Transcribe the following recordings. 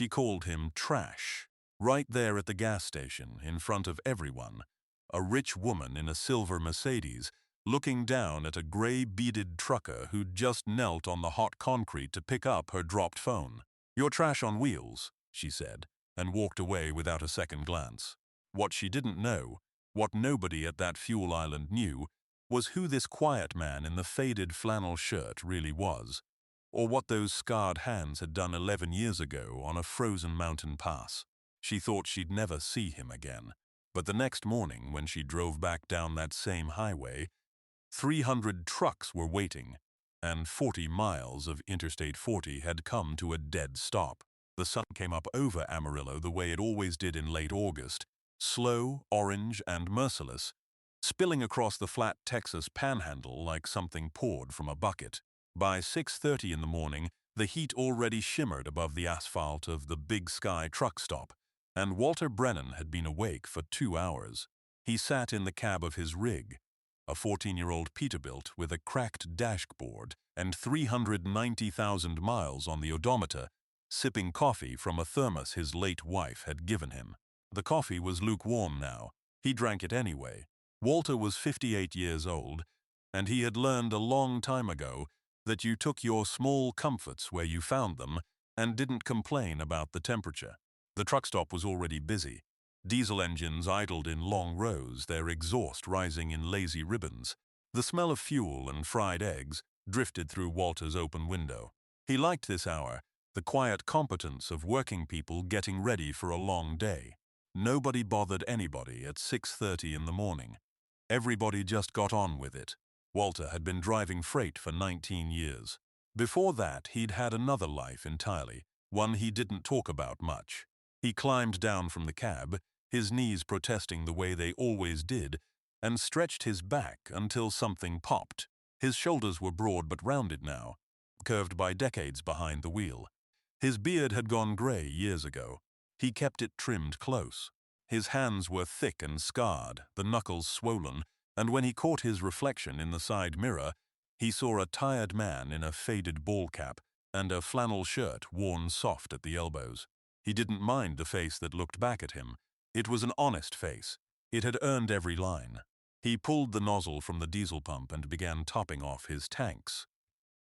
She called him trash. Right there at the gas station, in front of everyone, a rich woman in a silver Mercedes, looking down at a gray beaded trucker who'd just knelt on the hot concrete to pick up her dropped phone. "You're trash on wheels," she said, and walked away without a second glance. What she didn't know, what nobody at that fuel island knew, was who this quiet man in the faded flannel shirt really was, or what those scarred hands had done 11 years ago on a frozen mountain pass. She thought she'd never see him again, but the next morning when she drove back down that same highway, 300 trucks were waiting, and 40 miles of Interstate 40 had come to a dead stop. The sun came up over Amarillo the way it always did in late August, slow, orange, and merciless, spilling across the flat Texas panhandle like something poured from a bucket. By 6:30 in the morning, the heat already shimmered above the asphalt of the Big Sky truck stop, and Walter Brennan had been awake for 2 hours. He sat in the cab of his rig, a 14-year-old Peterbilt with a cracked dashboard and 390,000 miles on the odometer, sipping coffee from a thermos his late wife had given him. The coffee was lukewarm now. He drank it anyway. Walter was 58 years old, and he had learned a long time ago that you took your small comforts where you found them and didn't complain about the temperature. The truck stop was already busy. Diesel engines idled in long rows, their exhaust rising in lazy ribbons. The smell of fuel and fried eggs drifted through Walter's open window. He liked this hour, the quiet competence of working people getting ready for a long day. Nobody bothered anybody at 6:30 in the morning. Everybody just got on with it. Walter had been driving freight for 19 years. Before that, he'd had another life entirely, one he didn't talk about much. He climbed down from the cab, his knees protesting the way they always did, and stretched his back until something popped. His shoulders were broad but rounded now, curved by decades behind the wheel. His beard had gone gray years ago. He kept it trimmed close. His hands were thick and scarred, the knuckles swollen, and when he caught his reflection in the side mirror, he saw a tired man in a faded ball cap and a flannel shirt worn soft at the elbows. He didn't mind the face that looked back at him. It was an honest face. It had earned every line. He pulled the nozzle from the diesel pump and began topping off his tanks.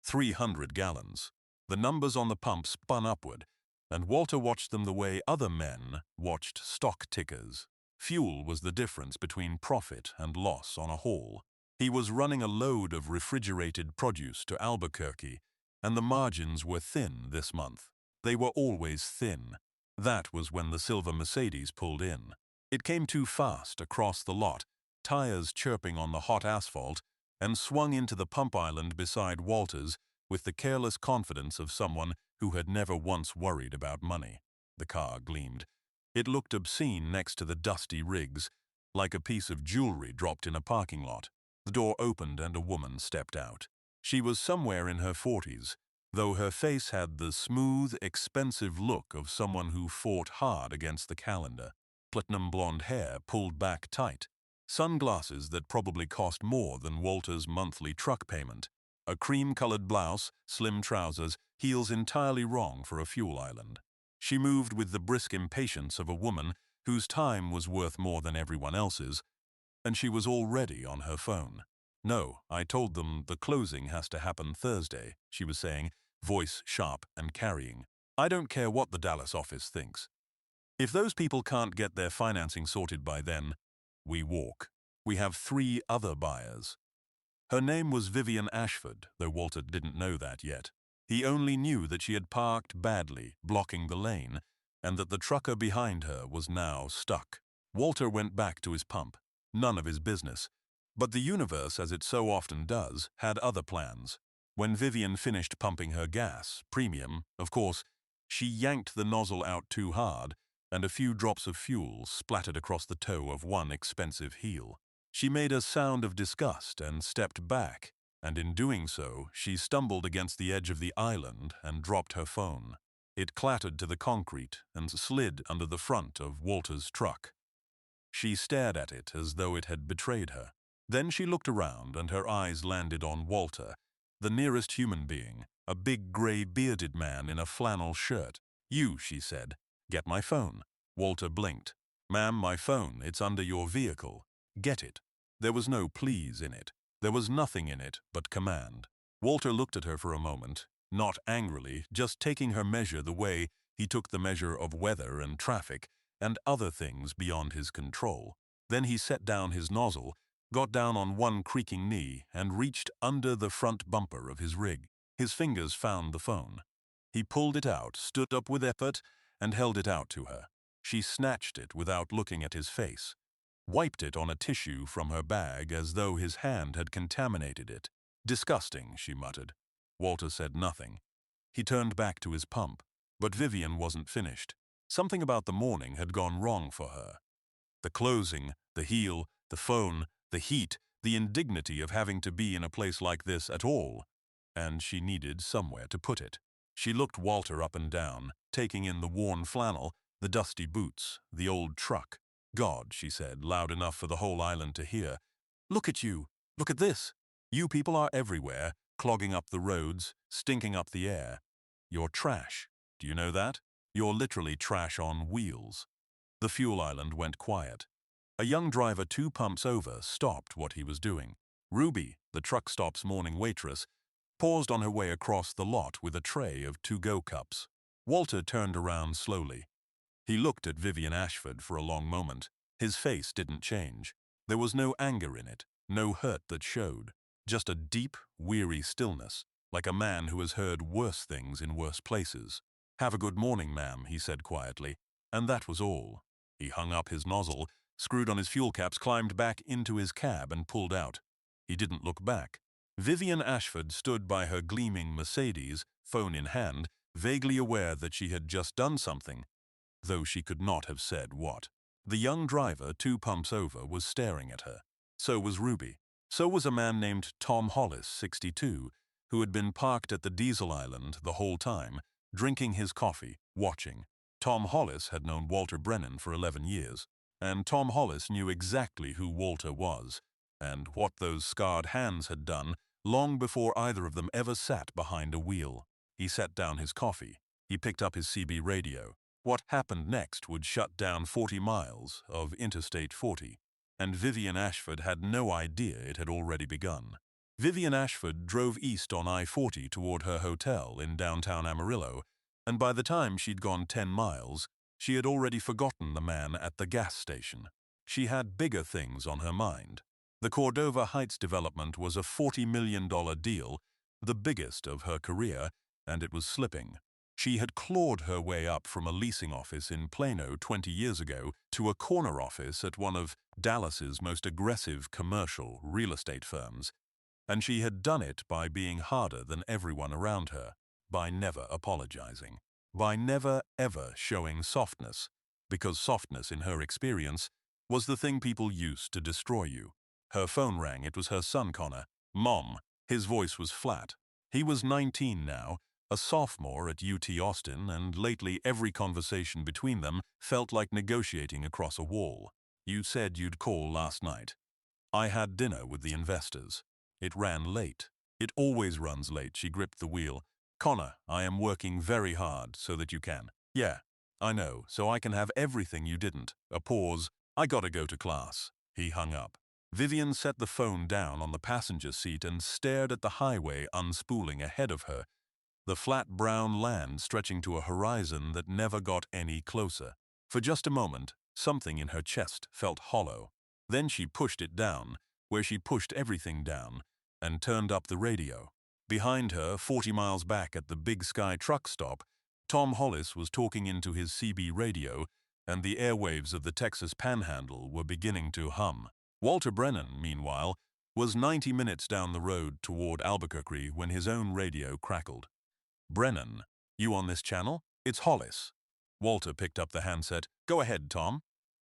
300 gallons. The numbers on the pump spun upward, and Walter watched them the way other men watched stock tickers. Fuel was the difference between profit and loss on a haul. He was running a load of refrigerated produce to Albuquerque, and the margins were thin this month. They were always thin. That was when the silver Mercedes pulled in. It came too fast across the lot, tires chirping on the hot asphalt, and swung into the pump island beside Walter's with the careless confidence of someone who had never once worried about money. The car gleamed. It looked obscene next to the dusty rigs, like a piece of jewelry dropped in a parking lot. The door opened and a woman stepped out. She was somewhere in her 40s, though her face had the smooth, expensive look of someone who fought hard against the calendar. Platinum blonde hair pulled back tight. Sunglasses that probably cost more than Walter's monthly truck payment. A cream-colored blouse, slim trousers, heels entirely wrong for a fuel island. She moved with the brisk impatience of a woman whose time was worth more than everyone else's, and she was already on her phone. "No, I told them the closing has to happen Thursday," she was saying, voice sharp and carrying. "I don't care what the Dallas office thinks. If those people can't get their financing sorted by then, we walk. We have 3 other buyers." Her name was Vivian Ashford, though Walter didn't know that yet. He only knew that she had parked badly, blocking the lane, and that the trucker behind her was now stuck. Walter went back to his pump. None of his business. But the universe, as it so often does, had other plans. When Vivian finished pumping her gas, premium, of course, she yanked the nozzle out too hard, and a few drops of fuel splattered across the toe of one expensive heel. She made a sound of disgust and stepped back, and in doing so, she stumbled against the edge of the island and dropped her phone. It clattered to the concrete and slid under the front of Walter's truck. She stared at it as though it had betrayed her. Then she looked around and her eyes landed on Walter, the nearest human being, a big gray bearded man in a flannel shirt. "You," she said. "Get my phone." Walter blinked. "Ma'am, my phone, it's under your vehicle. Get it." There was no please in it. There was nothing in it but command. Walter looked at her for a moment, not angrily, just taking her measure the way he took the measure of weather and traffic and other things beyond his control. Then he set down his nozzle, got down on one creaking knee, and reached under the front bumper of his rig. His fingers found the phone. He pulled it out, stood up with effort, and held it out to her. She snatched it without looking at his face, wiped it on a tissue from her bag as though his hand had contaminated it. "Disgusting," she muttered. Walter said nothing. He turned back to his pump, but Vivian wasn't finished. Something about the morning had gone wrong for her. The closing, the heel, the phone, the heat, the indignity of having to be in a place like this at all, and she needed somewhere to put it. She looked Walter up and down, taking in the worn flannel, the dusty boots, the old truck. "God," she said, loud enough for the whole island to hear. "Look at you. Look at this. You people are everywhere, clogging up the roads, stinking up the air. You're trash. Do you know that? You're literally trash on wheels." The fuel island went quiet. A young driver 2 pumps over stopped what he was doing. Ruby, the truck stop's morning waitress, paused on her way across the lot with a tray of to-go cups. Walter turned around slowly. He looked at Vivian Ashford for a long moment. His face didn't change. There was no anger in it, no hurt that showed, just a deep, weary stillness, like a man who has heard worse things in worse places. "Have a good morning, ma'am," he said quietly, and that was all. He hung up his nozzle, screwed on his fuel caps, climbed back into his cab and pulled out. He didn't look back. Vivian Ashford stood by her gleaming Mercedes, phone in hand, vaguely aware that she had just done something, though she could not have said what. The young driver 2 pumps over was staring at her. So was Ruby. So was a man named Tom Hollis, 62, who had been parked at the diesel island the whole time, drinking his coffee, watching. Tom Hollis had known Walter Brennan for 11 years, and Tom Hollis knew exactly who Walter was, and what those scarred hands had done long before either of them ever sat behind a wheel. He set down his coffee. He picked up his CB radio. What happened next would shut down 40 miles of Interstate 40, and Vivian Ashford had no idea it had already begun. Vivian Ashford drove east on I-40 toward her hotel in downtown Amarillo, and by the time she'd gone 10 miles, she had already forgotten the man at the gas station. She had bigger things on her mind. The Cordova Heights development was a $40 million deal, the biggest of her career, and it was slipping. She had clawed her way up from a leasing office in Plano 20 years ago to a corner office at one of Dallas's most aggressive commercial real estate firms, and she had done it by being harder than everyone around her, by never apologizing, by never ever showing softness, because softness in her experience was the thing people used to destroy you. Her phone rang. It was her son Connor. "Mom." His voice was flat. He was 19 now, a sophomore at UT Austin, and lately every conversation between them felt like negotiating across a wall. "You said you'd call last night." "I had dinner with the investors. It ran late." "It always runs late." She gripped the wheel. "Connor, I am working very hard so that you can." "Yeah, I know, so I can have everything you didn't." A pause. "I gotta go to class." He hung up. Vivian set the phone down on the passenger seat and stared at the highway unspooling ahead of her, the flat brown land stretching to a horizon that never got any closer. For just a moment, something in her chest felt hollow. Then she pushed it down, where she pushed everything down, and turned up the radio. Behind her, 40 miles back at the Big Sky truck stop, Tom Hollis was talking into his CB radio, and the airwaves of the Texas Panhandle were beginning to hum. Walter Brennan, meanwhile, was 90 minutes down the road toward Albuquerque when his own radio crackled. "Brennan, you on this channel? It's Hollis." Walter picked up the handset. "Go ahead, Tom."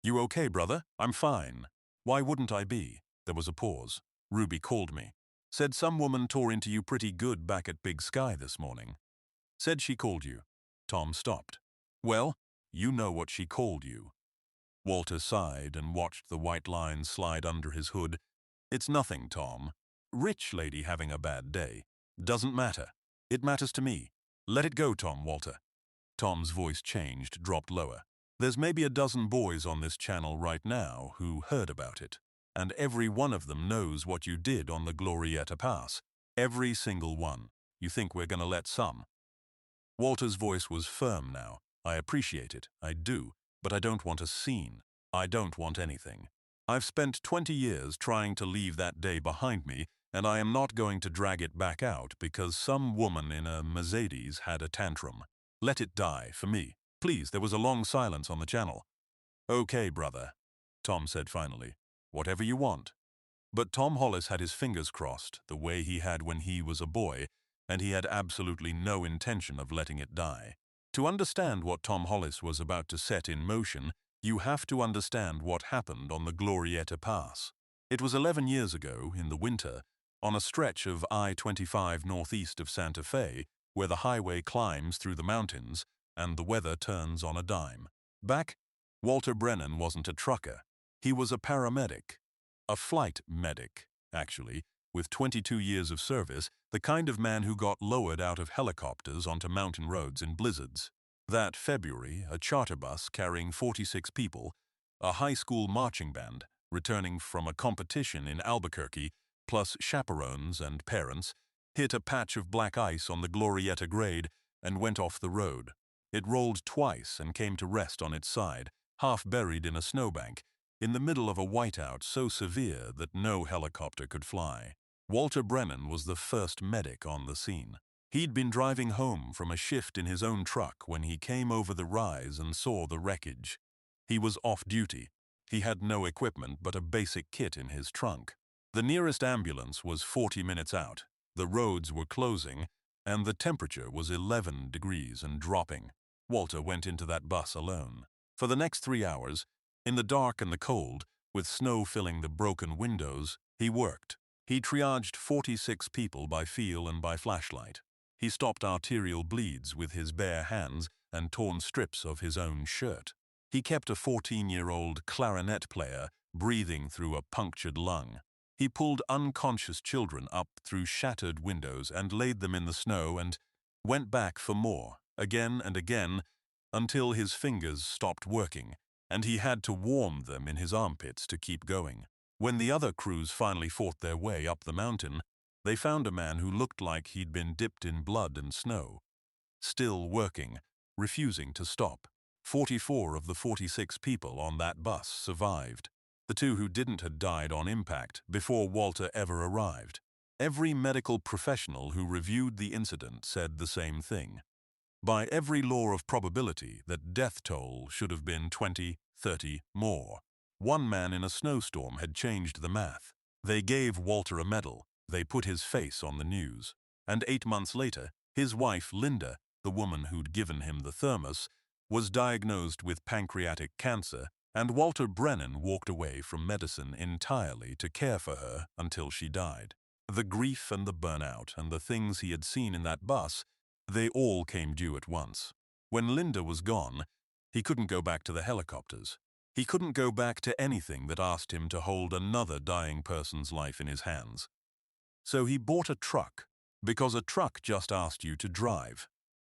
"You okay, brother?" "I'm fine." "Why wouldn't I be?" There was a pause. "Ruby called me. Said some woman tore into you pretty good back at Big Sky this morning." "Said she called you." Tom stopped. "Well, you know what she called you." Walter sighed and watched the white lines slide under his hood. "It's nothing, Tom. Rich lady having a bad day. Doesn't matter. It matters to me. Let it go, Tom." "Walter." Tom's voice changed, dropped lower. "There's maybe a dozen boys on this channel right now who heard about it. And every one of them knows what you did on the Glorieta Pass. Every single one. You think we're gonna let some?" Walter's voice was firm now. "I appreciate it, I do, but I don't want a scene. I don't want anything. I've spent 20 years trying to leave that day behind me, and I am not going to drag it back out because some woman in a Mercedes had a tantrum. Let it die, for me. Please." There was a long silence on the channel. "Okay, brother," Tom said finally. "Whatever you want." But Tom Hollis had his fingers crossed, the way he had when he was a boy, and he had absolutely no intention of letting it die. To understand what Tom Hollis was about to set in motion, you have to understand what happened on the Glorieta Pass. It was 11 years ago, in the winter, on a stretch of I-25 northeast of Santa Fe, where the highway climbs through the mountains and the weather turns on a dime. Back, Walter Brennan wasn't a trucker. He was a paramedic. A flight medic, actually, with 22 years of service, the kind of man who got lowered out of helicopters onto mountain roads in blizzards. That February, a charter bus carrying 46 people, a high school marching band, returning from a competition in Albuquerque, plus chaperones and parents, hit a patch of black ice on the Glorieta grade and went off the road. It rolled twice and came to rest on its side, half buried in a snowbank, in the middle of a whiteout so severe that no helicopter could fly. Walter Brennan was the first medic on the scene. He'd been driving home from a shift in his own truck when he came over the rise and saw the wreckage. He was off duty. He had no equipment but a basic kit in his trunk. The nearest ambulance was 40 minutes out. The roads were closing, and the temperature was 11 degrees and dropping. Walter went into that bus alone. For the next 3 hours, in the dark and the cold, with snow filling the broken windows, he worked. He triaged 46 people by feel and by flashlight. He stopped arterial bleeds with his bare hands and torn strips of his own shirt. He kept a 14-year-old clarinet player breathing through a punctured lung. He pulled unconscious children up through shattered windows and laid them in the snow and went back for more, again and again, until his fingers stopped working, and he had to warm them in his armpits to keep going. When the other crews finally fought their way up the mountain, they found a man who looked like he'd been dipped in blood and snow. Still working, refusing to stop. 44 of the 46 people on that bus survived. The 2 who didn't had died on impact before Walter ever arrived. Every medical professional who reviewed the incident said the same thing. By every law of probability, that death toll should have been 20, 30 more. One man in a snowstorm had changed the math. They gave Walter a medal. They put his face on the news. And 8 months later, his wife, Linda, the woman who'd given him the thermos, was diagnosed with pancreatic cancer, and Walter Brennan walked away from medicine entirely to care for her until she died. The grief and the burnout and the things he had seen in that bus, they all came due at once. When Linda was gone, he couldn't go back to the helicopters. He couldn't go back to anything that asked him to hold another dying person's life in his hands. So he bought a truck, because a truck just asked you to drive.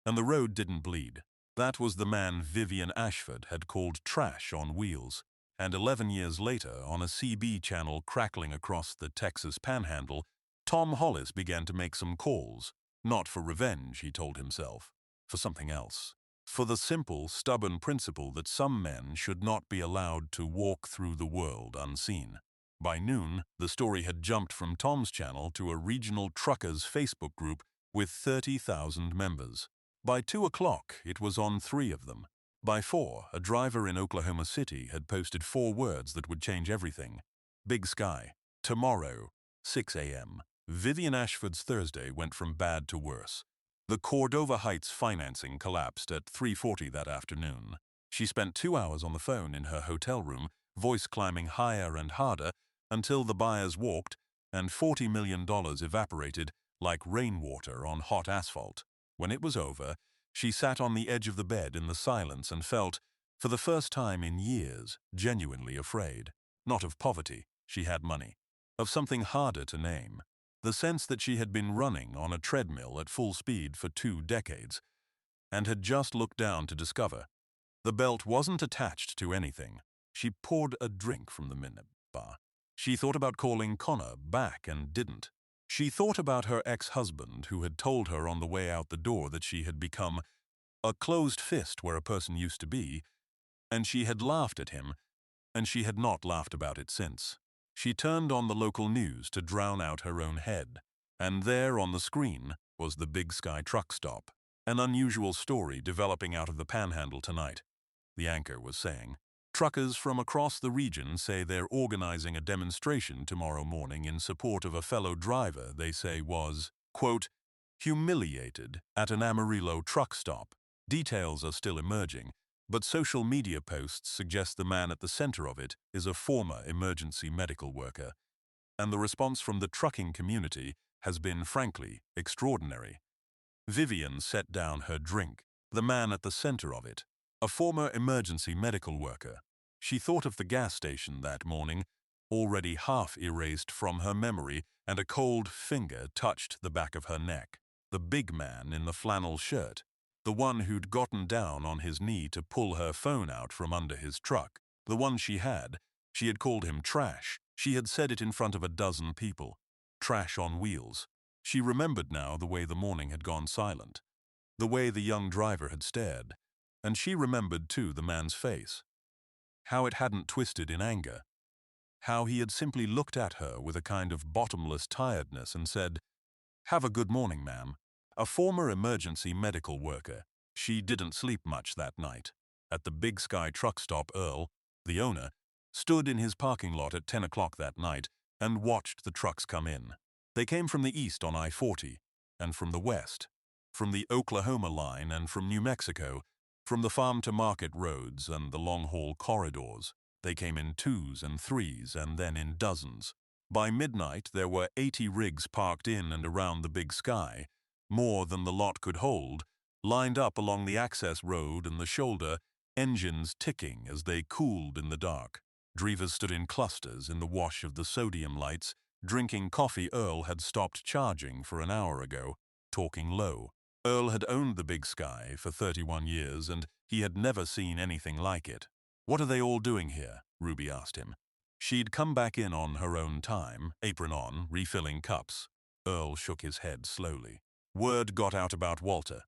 And the road didn't bleed. That was the man Vivian Ashford had called trash on wheels. And 11 years later, on a CB channel crackling across the Texas Panhandle, Tom Hollis began to make some calls. Not for revenge, he told himself. For something else. For the simple, stubborn principle that some men should not be allowed to walk through the world unseen. By noon, the story had jumped from Tom's channel to a regional truckers' Facebook group with 30,000 members. By 2 o'clock, it was on 3 of them. By 4, a driver in Oklahoma City had posted 4 words that would change everything. Big sky. Tomorrow. 6 a.m. Vivian Ashford's Thursday went from bad to worse. The Cordova Heights financing collapsed at 3:40 that afternoon. She spent 2 hours on the phone in her hotel room, voice climbing higher and harder, until the buyers walked and $40 million evaporated like rainwater on hot asphalt. When it was over, she sat on the edge of the bed in the silence and felt, for the first time in years, genuinely afraid. Not of poverty, she had money. Of something harder to name. The sense that she had been running on a treadmill at full speed for 2 decades. and had just looked down to discover the belt wasn't attached to anything. She poured a drink from the minibar. She thought about calling Connor back and didn't. She thought about her ex-husband who had told her on the way out the door that she had become a closed fist where a person used to be, and she had laughed at him, and she had not laughed about it since. She turned on the local news to drown out her own head, and there on the screen was the Big Sky truck stop. An unusual story developing out of the Panhandle tonight, the anchor was saying. Truckers from across the region say they're organizing a demonstration tomorrow morning in support of a fellow driver they say was, quote, humiliated at an Amarillo truck stop. Details are still emerging, but social media posts suggest the man at the center of it is a former emergency medical worker. And the response from the trucking community has been, frankly, extraordinary. Vivian set down her drink, the man at the center of it, a former emergency medical worker. She thought of the gas station that morning, already half erased from her memory, and a cold finger touched the back of her neck. The big man in the flannel shirt, the one who'd gotten down on his knee to pull her phone out from under his truck, the one she had called him trash. She had said it in front of a dozen people. Trash on wheels. She remembered now the way the morning had gone silent, the way the young driver had stared, and she remembered too the man's face. How it hadn't twisted in anger. How he had simply looked at her with a kind of bottomless tiredness and said, "Have a good morning, ma'am." A former emergency medical worker. She didn't sleep much that night. At the Big Sky truck stop, Earl, the owner, stood in his parking lot at 10 o'clock that night and watched the trucks come in. They came from the east on I-40, and from the west, from the Oklahoma line and from New Mexico, from the farm-to-market roads and the long-haul corridors. They came in twos and threes and then in dozens. By midnight, there were 80 rigs parked in and around the Big Sky, more than the lot could hold, lined up along the access road and the shoulder, engines ticking as they cooled in the dark. Drivers stood in clusters in the wash of the sodium lights, drinking coffee Earl had stopped charging for an hour ago, talking low. Earl had owned the Big Sky for 31 years, and he had never seen anything like it. "What are they all doing here?" Ruby asked him. She'd come back in on her own time, apron on, refilling cups. Earl shook his head slowly. "Word got out about Walter."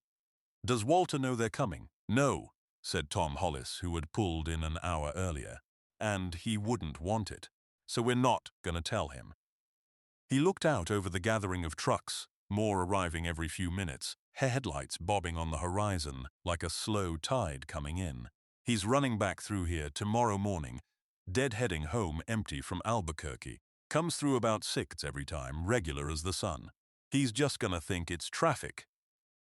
"Does Walter know they're coming?" "No," said Tom Hollis, who had pulled in an hour earlier. "And he wouldn't want it. So we're not gonna tell him." He looked out over the gathering of trucks, more arriving every few minutes, headlights bobbing on the horizon like a slow tide coming in. "He's running back through here tomorrow morning, dead-heading home empty from Albuquerque. Comes through about 6 every time, regular as the sun. He's just gonna think it's traffic."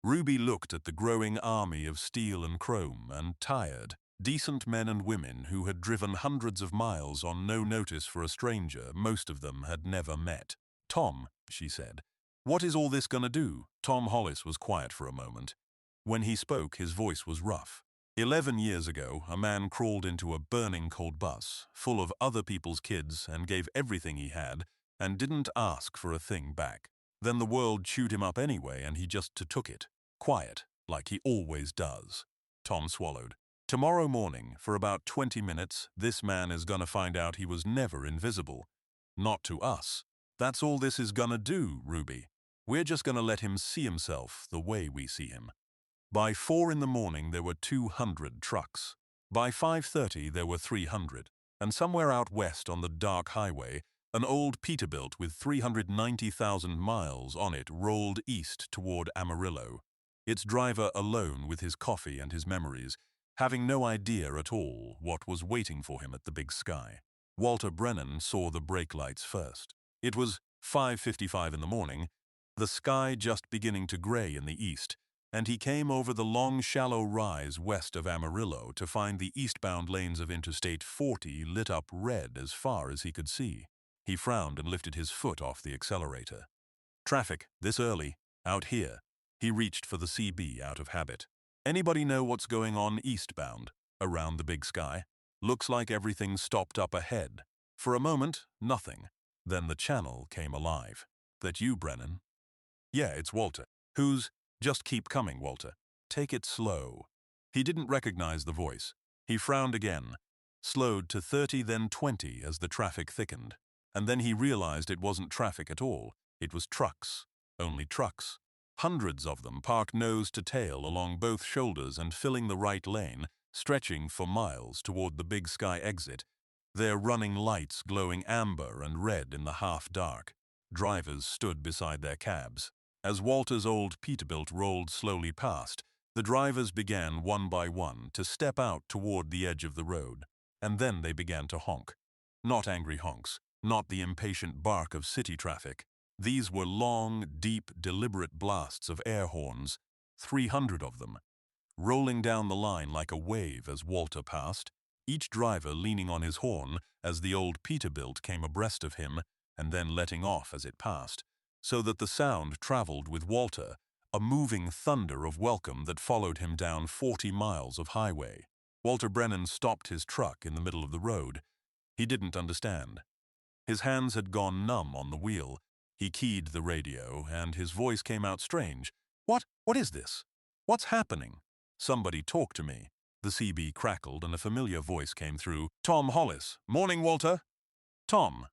Ruby looked at the growing army of steel and chrome and tired, decent men and women who had driven hundreds of miles on no notice for a stranger most of them had never met. "Tom," she said, "what is all this gonna do?" Tom Hollis was quiet for a moment. When he spoke, his voice was rough. 11 years ago, a man crawled into a burning cold bus, full of other people's kids, and gave everything he had, and didn't ask for a thing back. Then the world chewed him up anyway, and he just took it. Quiet, like he always does. Tom swallowed. "Tomorrow morning, for about 20 minutes, this man is gonna find out he was never invisible. Not to us. That's all this is gonna do, Ruby. We're just gonna let him see himself the way we see him." By 4 in the morning, there were 200 trucks. By 5:30, there were 300. And somewhere out west on the dark highway, an old Peterbilt with 390,000 miles on it rolled east toward Amarillo. Its driver alone with his coffee and his memories, having no idea at all what was waiting for him at the Big Sky. Walter Brennan saw the brake lights first. It was 5:55 in the morning, the sky just beginning to gray in the east, and he came over the long, shallow rise west of Amarillo to find the eastbound lanes of Interstate 40 lit up red as far as he could see. He frowned and lifted his foot off the accelerator. "Traffic, this early, out here." He reached for the CB out of habit. "Anybody know what's going on eastbound, around the Big Sky? Looks like everything stopped up ahead." For a moment, nothing. Then the channel came alive. "That you, Brennan?" "Yeah, it's Walter." "Who's—" "Just keep coming, Walter. take it slow." He didn't recognize the voice. He frowned again, slowed to 30, then 20 as the traffic thickened. And then he realized it wasn't traffic at all. It was trucks. Only trucks. Hundreds of them parked nose to tail along both shoulders and filling the right lane, stretching for miles toward the Big Sky exit, their running lights glowing amber and red in the half-dark. Drivers stood beside their cabs. As Walter's old Peterbilt rolled slowly past, the drivers began one by one to step out toward the edge of the road, and then they began to honk. Not angry honks, not the impatient bark of city traffic. These were long, deep, deliberate blasts of air horns, 300 of them, rolling down the line like a wave as Walter passed, each driver leaning on his horn as the old Peterbilt came abreast of him and then letting off as it passed, so that the sound traveled with Walter, a moving thunder of welcome that followed him down 40 miles of highway. Walter Brennan stopped his truck in the middle of the road. He didn't understand. His hands had gone numb on the wheel. He keyed the radio, and his voice came out strange. What is this? What's happening? Somebody talk to me." The CB crackled, and a familiar voice came through. "Tom Hollis. Morning, Walter." Tom,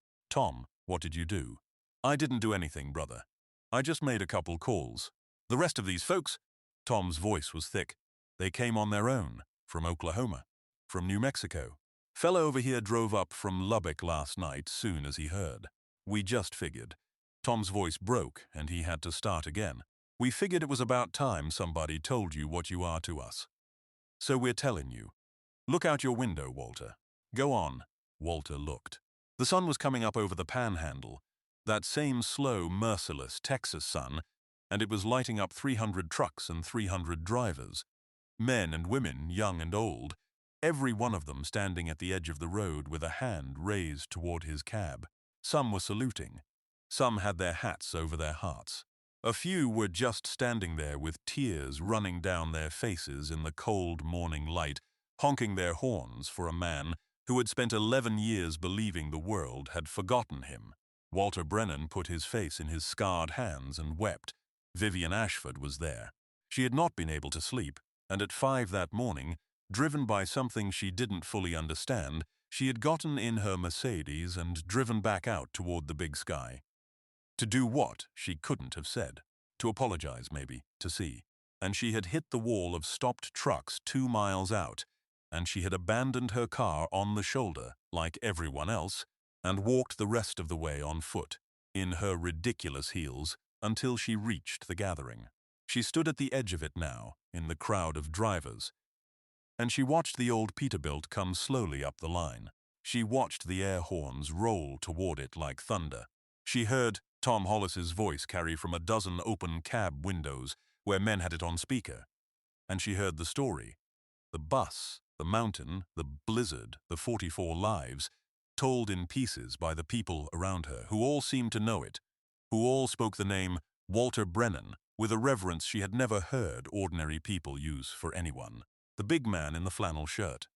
what did you do?" "I didn't do anything, brother. I just made a couple calls. The rest of these folks," Tom's voice was thick, "they came on their own, from Oklahoma, from New Mexico. Fella over here drove up from Lubbock last night soon as he heard. We just figured." Tom's voice broke, and he had to start again. "We figured it was about time somebody told you what you are to us. So we're telling you. Look out your window, Walter." "Go on." Walter looked. The sun was coming up over the Panhandle, that same slow, merciless Texas sun, and it was lighting up 300 trucks and 300 drivers. Men and women, young and old, every one of them standing at the edge of the road with a hand raised toward his cab. Some were saluting. Some had their hats over their hearts. A few were just standing there with tears running down their faces in the cold morning light, honking their horns for a man who had spent 11 years believing the world had forgotten him. Walter Brennan put his face in his scarred hands and wept. Vivian Ashford was there. She had not been able to sleep, and at 5 that morning, driven by something she didn't fully understand, she had gotten in her Mercedes and driven back out toward the Big Sky. To do what, she couldn't have said. To apologize, maybe, to see. And she had hit the wall of stopped trucks 2 miles out, and she had abandoned her car on the shoulder, like everyone else, and walked the rest of the way on foot, in her ridiculous heels, until she reached the gathering. She stood at the edge of it now, in the crowd of drivers, and she watched the old Peterbilt come slowly up the line. She watched the air horns roll toward it like thunder. She heard Tom Hollis's voice carry from a dozen open cab windows where men had it on speaker. And she heard the story. The bus, the mountain, the blizzard, the 44 lives, told in pieces by the people around her, who all seemed to know it, who all spoke the name Walter Brennan with a reverence she had never heard ordinary people use for anyone. The big man in the flannel shirt.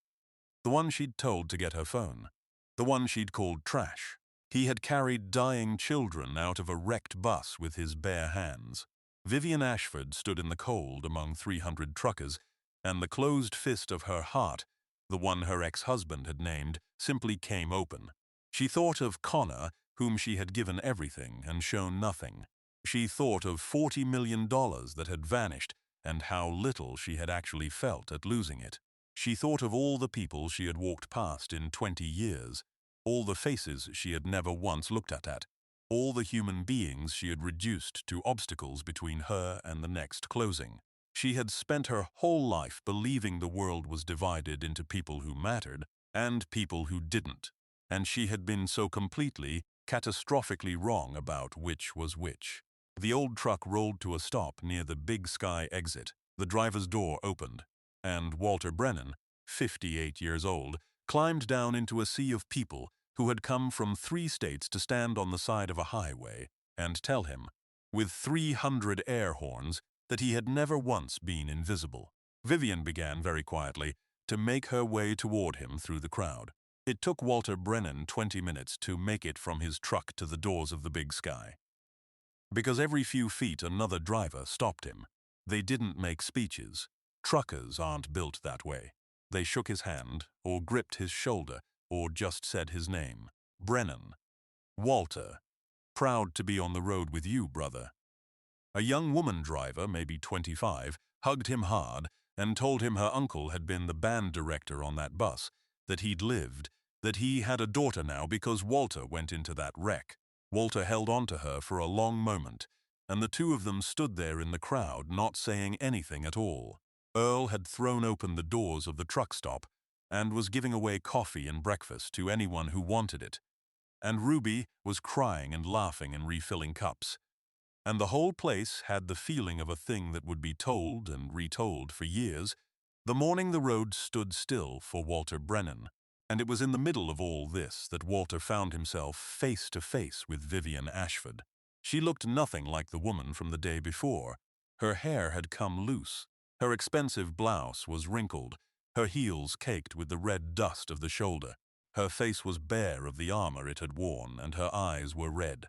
The one she'd told to get her phone. The one she'd called trash. He had carried dying children out of a wrecked bus with his bare hands. Vivian Ashford stood in the cold among 300 truckers, and the closed fist of her heart, the one her ex-husband had named, simply came open. She thought of Connor, whom she had given everything and shown nothing. She thought of $40 million that had vanished and how little she had actually felt at losing it. She thought of all the people she had walked past in 20 years, all the faces she had never once looked at, all the human beings she had reduced to obstacles between her and the next closing. She had spent her whole life believing the world was divided into people who mattered and people who didn't, and she had been so completely, catastrophically wrong about which was which. The old truck rolled to a stop near the Big Sky exit. The driver's door opened, and Walter Brennan, 58 years old, climbed down into a sea of people who had come from 3 states to stand on the side of a highway and tell him, with 300 air horns, that he had never once been invisible. Vivian began, very quietly, to make her way toward him through the crowd. It took Walter Brennan 20 minutes to make it from his truck to the doors of the Big Sky, because every few feet another driver stopped him. They didn't make speeches. Truckers aren't built that way. They shook his hand, or gripped his shoulder, or just said his name. Brennan. Walter. Proud to be on the road with you, brother. A young woman driver, maybe 25, hugged him hard and told him her uncle had been the band director on that bus, that he'd lived, that he had a daughter now because Walter went into that wreck. Walter held on to her for a long moment, and the two of them stood there in the crowd, not saying anything at all. Earl had thrown open the doors of the truck stop and was giving away coffee and breakfast to anyone who wanted it. And Ruby was crying and laughing and refilling cups. And the whole place had the feeling of a thing that would be told and retold for years, the morning the road stood still for Walter Brennan. And it was in the middle of all this that Walter found himself face to face with Vivian Ashford. She looked nothing like the woman from the day before. Her hair had come loose. Her expensive blouse was wrinkled, her heels caked with the red dust of the shoulder. Her face was bare of the armor it had worn, and her eyes were red.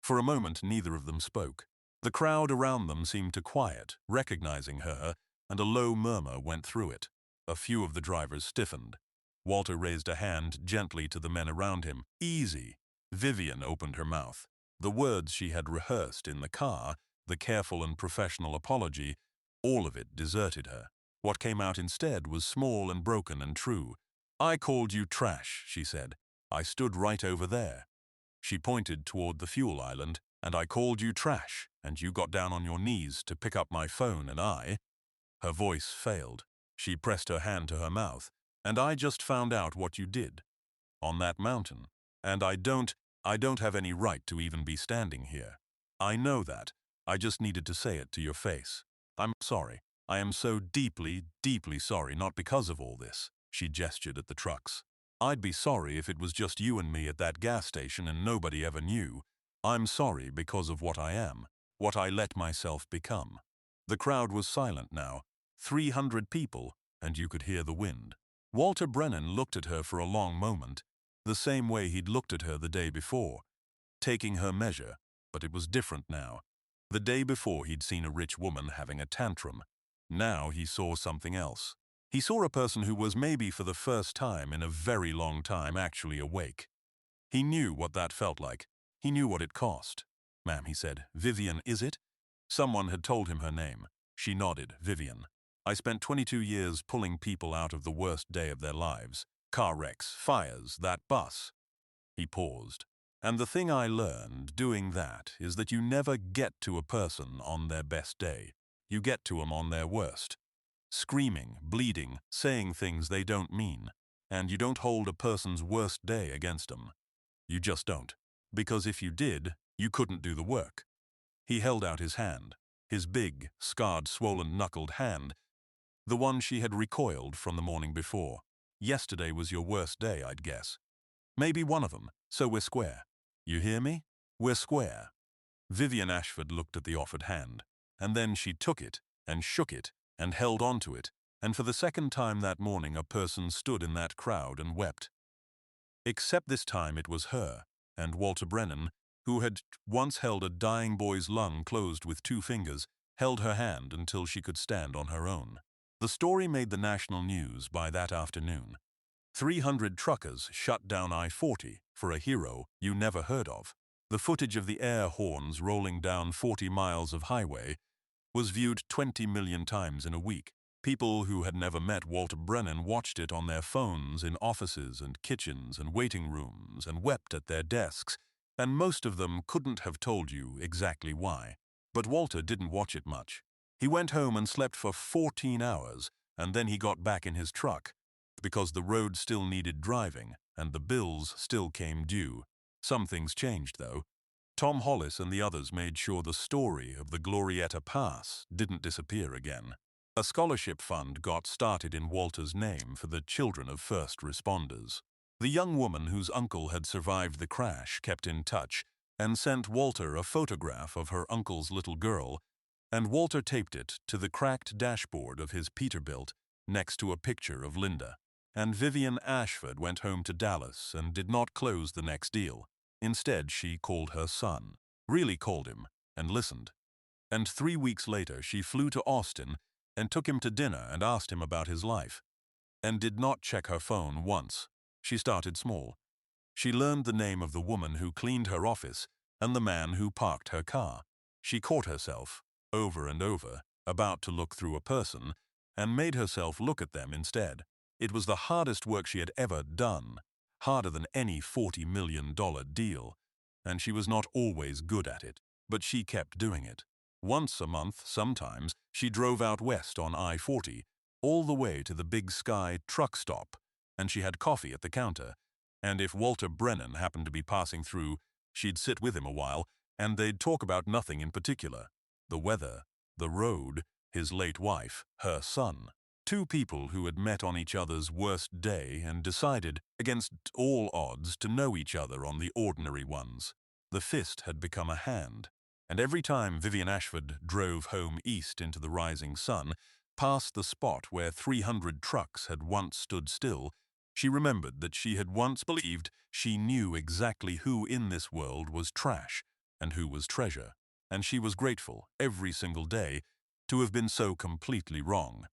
For a moment, neither of them spoke. The crowd around them seemed to quiet, recognizing her, and a low murmur went through it. A few of the drivers stiffened. Walter raised a hand gently to the men around him. Easy. Vivian opened her mouth. The words she had rehearsed in the car, the careful and professional apology, all of it deserted her. What came out instead was small and broken and true. I called you trash, she said. I stood right over there. She pointed toward the fuel island, and I called you trash, and you got down on your knees to pick up my phone, and I... Her voice failed. She pressed her hand to her mouth. And I just found out what you did. On that mountain. And I don't have any right to even be standing here. I know that. I just needed to say it to your face. I'm sorry. I am so deeply, deeply sorry, not because of all this. She gestured at the trucks. I'd be sorry if it was just you and me at that gas station and nobody ever knew. I'm sorry because of what I am, what I let myself become. The crowd was silent now, 300 people, and you could hear the wind. Walter Brennan looked at her for a long moment, the same way he'd looked at her the day before, taking her measure, but it was different now. The day before he'd seen a rich woman having a tantrum. Now he saw something else. He saw a person who was maybe for the first time in a very long time actually awake. He knew what that felt like. He knew what it cost. Ma'am, he said. Vivian, is it? Someone had told him her name. She nodded. Vivian. I spent 22 years pulling people out of the worst day of their lives. Car wrecks, fires, that bus. He paused. And the thing I learned doing that is that you never get to a person on their best day. You get to them on their worst. Screaming, bleeding, saying things they don't mean. And you don't hold a person's worst day against them. You just don't. Because if you did, you couldn't do the work. He held out his hand. His big, scarred, swollen, knuckled hand. The one she had recoiled from the morning before. Yesterday was your worst day, I'd guess. Maybe one of them, so we're square. You hear me? We're square. Vivian Ashford looked at the offered hand, and then she took it, and shook it, and held on to it, and for the second time that morning a person stood in that crowd and wept. Except this time it was her, and Walter Brennan, who had once held a dying boy's lung closed with 2 fingers, held her hand until she could stand on her own. The story made the national news by that afternoon. 300 truckers shut down I-40 for a hero you never heard of. The footage of the air horns rolling down 40 miles of highway was viewed 20 million times in a week. People who had never met Walter Brennan watched it on their phones in offices and kitchens and waiting rooms and wept at their desks, and most of them couldn't have told you exactly why. But Walter didn't watch it much. He went home and slept for 14 hours, and then he got back in his truck, because the road still needed driving, and the bills still came due. Some things changed, though. Tom Hollis and the others made sure the story of the Glorietta Pass didn't disappear again. A scholarship fund got started in Walter's name for the children of first responders. The young woman whose uncle had survived the crash kept in touch and sent Walter a photograph of her uncle's little girl, and Walter taped it to the cracked dashboard of his Peterbilt next to a picture of Linda. And Vivian Ashford went home to Dallas and did not close the next deal. Instead, she called her son, really called him, and listened. And 3 weeks later, she flew to Austin and took him to dinner and asked him about his life, and did not check her phone once. She started small. She learned the name of the woman who cleaned her office and the man who parked her car. She caught herself, over and over, about to look through a person, and made herself look at them instead. It was the hardest work she had ever done, harder than any $40 million deal, and she was not always good at it, but she kept doing it. Once a month, sometimes, she drove out west on I-40, all the way to the Big Sky truck stop, and she had coffee at the counter, and if Walter Brennan happened to be passing through, she'd sit with him a while, and they'd talk about nothing in particular. The weather, the road, his late wife, her son. Two people who had met on each other's worst day and decided, against all odds, to know each other on the ordinary ones. The fist had become a hand, and every time Vivian Ashford drove home east into the rising sun, past the spot where 300 trucks had once stood still, she remembered that she had once believed she knew exactly who in this world was trash and who was treasure, and she was grateful every single day to have been so completely wrong.